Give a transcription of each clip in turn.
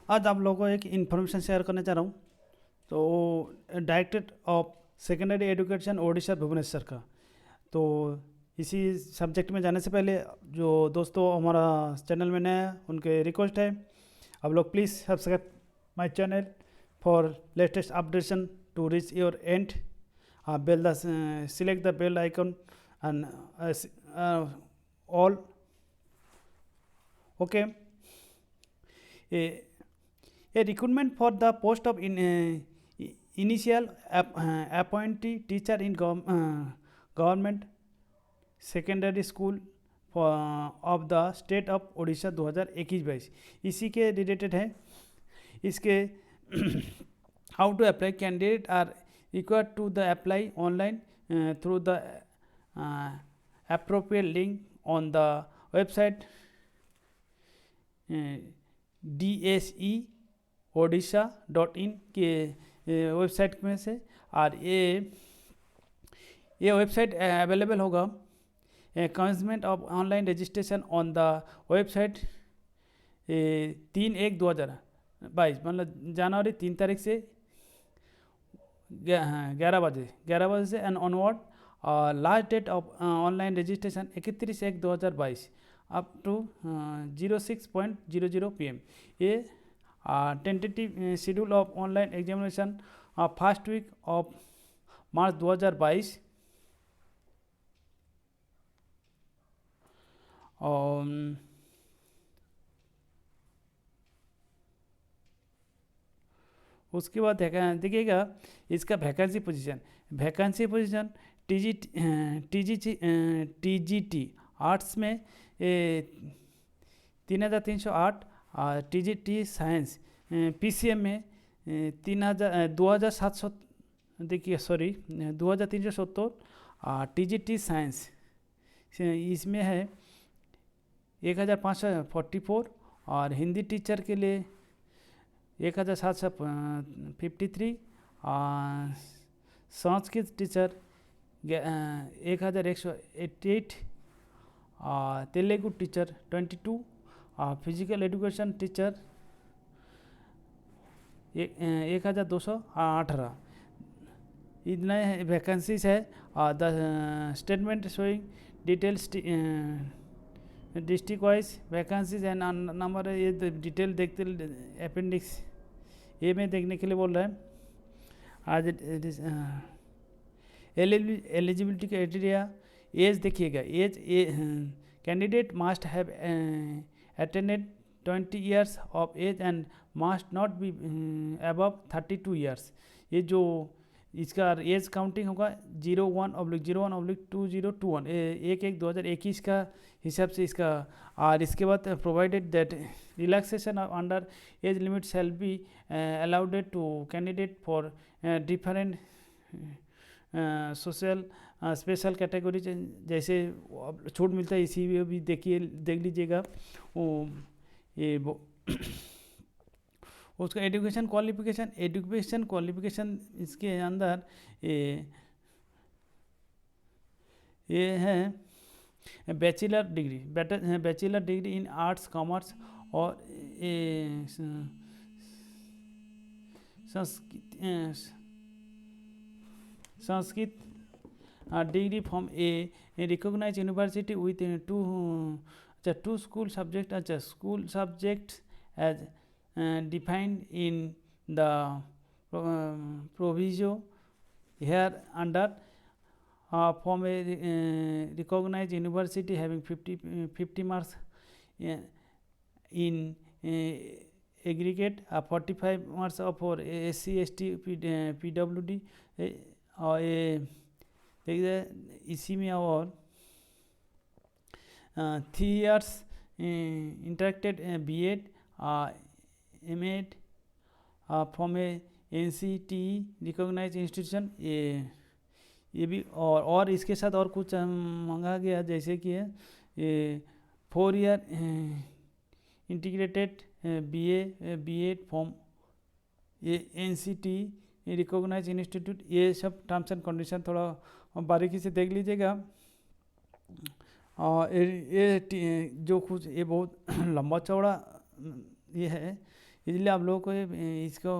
आज आप लोगों को एक इन्फॉर्मेशन शेयर करने जा रहा हूँ। तो director of secondary education Odisha Bhubaneswar का। तो इसी सब्जेक्ट में जाने से पहले जो दोस्तों हमारा चैनल में नया है उनके रिक्वेस्ट है, आप लोग please subscribe my channel for latest updation to reach your end. Bell the select the bell icon and all. Okay. A, a recruitment for the post of initial appointee teacher in government secondary school of the state of Odisha 2021-22 इसी के related है। इसके how to apply candidate are required to the apply online through the appropriate link on the website DSE-odisha.in के website में से। और ये website available होगा commencement of online registration on the website 3/1/2022 मतलब जनवरी 3 तारीख से 11 बजे से and onward. Last date of online registration 31/1/2022 up to 06:00 PM। ये tentative schedule of online examination first week of March 2022। उसके बाद देखिएगा इसका वैकेंसी पोजीशन टीजीटी आर्ट्स में 3308 और टीजीटी साइंस पीसीएम में 2700 देखिए 2370 और टीजीटी साइंस इसमें है 1544 और हिंदी टीचर के लिए 1753 और संस्कृत टीचर 1188 और तेलुगु टीचर 22 और फिजिकल एजुकेशन टीचर 1218 इतने वैकेंसीज है। The statement showing details district wise vacancies and number है। ये डिटेल देखते अपेंडिक्स ए में देखने के लिए बोल रहे हैं। आज एलिजिबिलिटी क्राइटेरिया एज देखिएगा age candidate must have attended 20 years of age and must not be above 32 years। ये जो इसका एज काउंटिंग होगा 01/01/2021 1/1/2021 का हिसाब से इसका। और इसके बाद provided that relaxation under age limit shall be allowed to candidate for different social special category जैसे छूट मिलता है इसी में भी देख लीजिएगा वो ये उसका एजुकेशन क्वालिफिकेशन इसके अंदर ये है bachelor degree in arts commerce और Sanskrit degree from a recognise university with two school subjects as defined in the proviso here under from a recognized university having 50 marks in aggregate 45 marks for SC ST PWD और देखिए इसी में और 3 years interacted B.Ed M.Ed from a NCTE recognise institution ये भी और इसके साथ और कुछ मांगा गया जैसे कि है ये 4 year इंटीग्रेटेड B.Ed फ्रॉम ये NCTE रिकॉग्नाइज इंस्टीट्यूट। ये सब टर्म्स एंड कंडीशन थोड़ा बारीकी से देख लीजिएगा। ये जो कुछ ये बहुत लंबा चौड़ा ये है इसलिए आप लोगों को इसको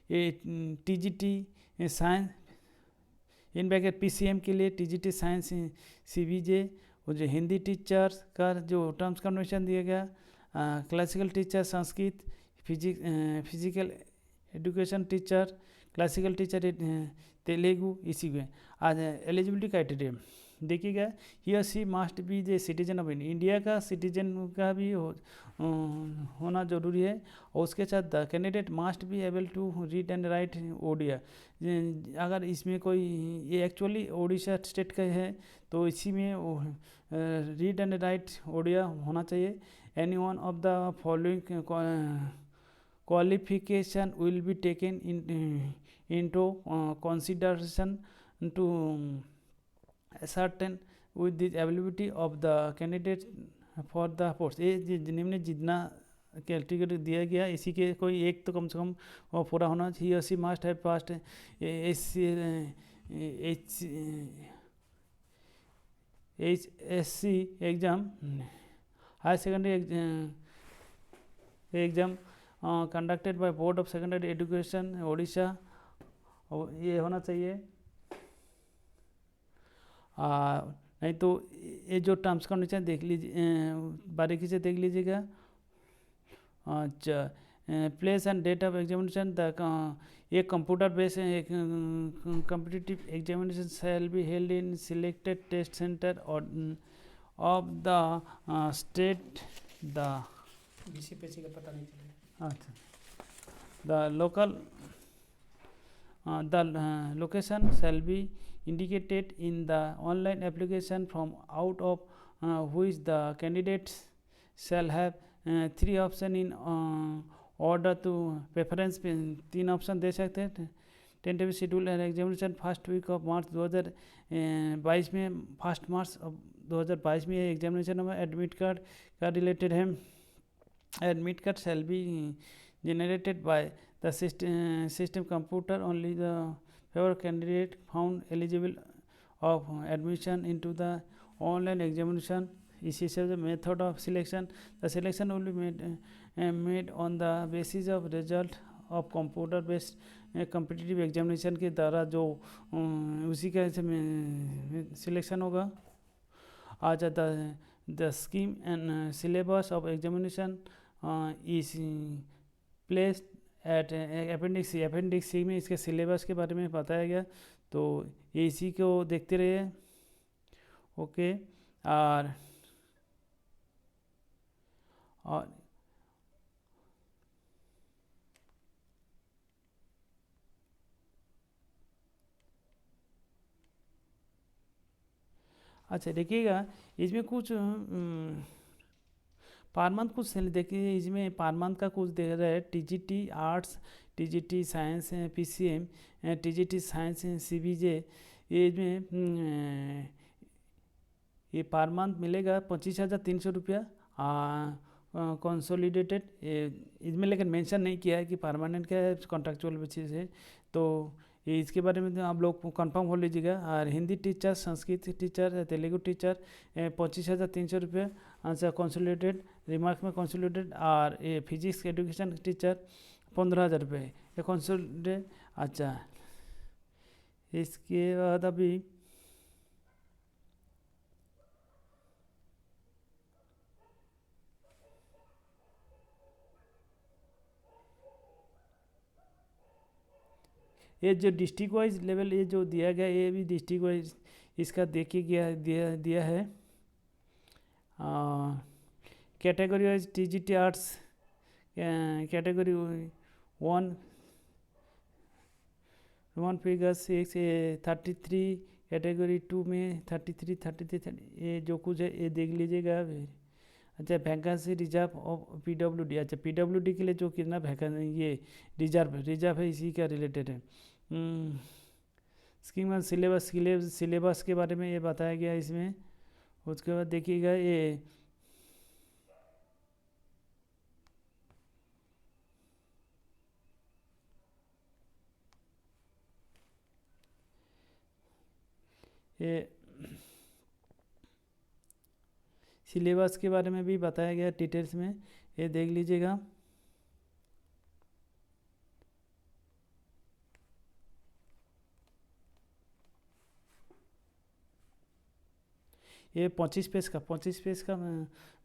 ये TGT science in bracket PCM के लिए TGT साइंस CBJ, और जो हिंदी टीचर का जो टर्म्स कंडीशन दिया गया, classical teacher Sanskrit, physical education teacher, classical teacher Telugu, इसी में आज एलिजिबिलिटी क्राइटेरिया देखिएगा। He or she must be जे सिटीजन ऑफ इंडिया का सिटीजन का भी होना जरूरी है, और उसके साथ the candidate must be able to read and write Odia. अगर इसमें कोई, ये एक्चुअली उड़ीसा स्टेट का है, तो इसी में रीड एंड राइट ओडिया होना चाहिए। Any one of the following qualification will be taken into consideration to ascertain with the ability of the candidate for the post। ये निम्न जितना कैटेगरी दिया गया, इसी के कोई एक तो कम से कम वो पूरा होना चाहिए। She must have passed HSC exam, higher secondary exam conducted by board of secondary education Odisha, ये होना चाहिए। नहीं तो ये जो टर्म्स कंडीशन देख लीजिए, बारीकी से देख लीजिएगा। अच्छा, place and date of examination, एक computer based competitive examination shall be held in selected test centre और of the state, the BCPSC का पता नहीं चलेगा। अच्छा, the local the location shall be indicated in the online application from out of which the candidates shall have 3 option in order to preference। 3 option दे सकते हैं। Tentative schedule and examination first week of March 2022 में, first March 2022 में examination में admit card का related है। Admit card shall be generated by the system computer only the favor candidate found eligible of admission into the online examination। इसी से method of selection, the selection will be made on the basis of result of computer based competitive examination के द्वारा जो उसी का selection होगा। आज the scheme and syllabus of examination is placed at appendix C में इसके सिलेबस के बारे में बताया गया, तो ये इसी को देखते रहिए। ओके, और अच्छा देखिएगा, इसमें कुछ पर मंथ कुछ देखिए, इसमें पर मंथ का कुछ दे रहा है। TGT arts, TGT science, PCM, TGT science, CBJ, ये इसमें ये पर मंथ मिलेगा 25,300 रुपया कंसोलिडेटेड। इसमें लेकिन मेंशन नहीं किया है कि परमानेंट क्या है, कॉन्ट्रैक्चुअल बेसिस है, तो ये इसके बारे में आप लोग कंफर्म हो लीजिएगा। और Hindi teacher, Sanskrit teacher, Telugu teacher 25,300 रुपये आंसर कंसोलिडेटेड, रिमार्क में कंसोलिडेटेड। और ये फिजिक्स एजुकेशन टीचर 15,000 रुपये ये कंसोलिडेटेड। अच्छा, इसके बाद अभी ये जो डिस्ट्रिक्ट वाइज लेवल ये जो दिया गया, ये भी डिस्ट्रिक्ट वाइज इसका देखिए दिया है। Category wise TGT arts category 1 figure 6 33, category 2 में 33 ये जो कुछ है ये देख लीजिएगा। अच्छा, वैकेंसी रिजर्व ऑफ PWD, अच्छा PWD के लिए जो कितना वैकेंसी ये रिजर्व है, इसी का रिलेटेड है। स्कीम सिलेबस के बारे में ये बताया गया इसमें। उसके बाद देखिएगा ये सिलेबस के बारे में भी बताया गया डिटेल्स में, ये देख लीजिएगा। ये 25 पेज का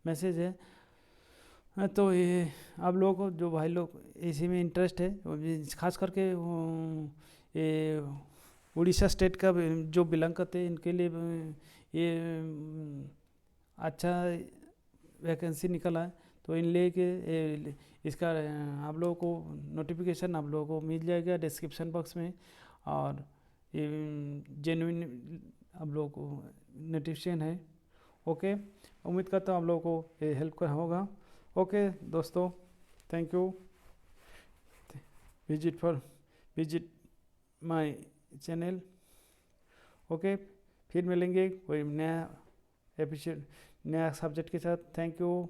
मैसेज है। तो ये आप लोगों को जो भाई लोग इसी में इंटरेस्ट है, खास करके ये उड़ीसा स्टेट का जो बिलोंग करते हैं इनके लिए ये अच्छा वैकेंसी निकला है। तो इन लेके इसका आप लोगों को नोटिफिकेशन आप लोगों को मिल जाएगा डिस्क्रिप्शन बॉक्स में, और ये जेन्युइन आप लोगों को नोटिफिकेशन है। ओके, उम्मीद करता हूँ आप लोगों को ये हेल्प कर होगा। ओके दोस्तों, thank you, visit my channel. Okay, फिर मिलेंगे कोई नया एपिसोड, नया सब्जेक्ट के साथ। Thank you.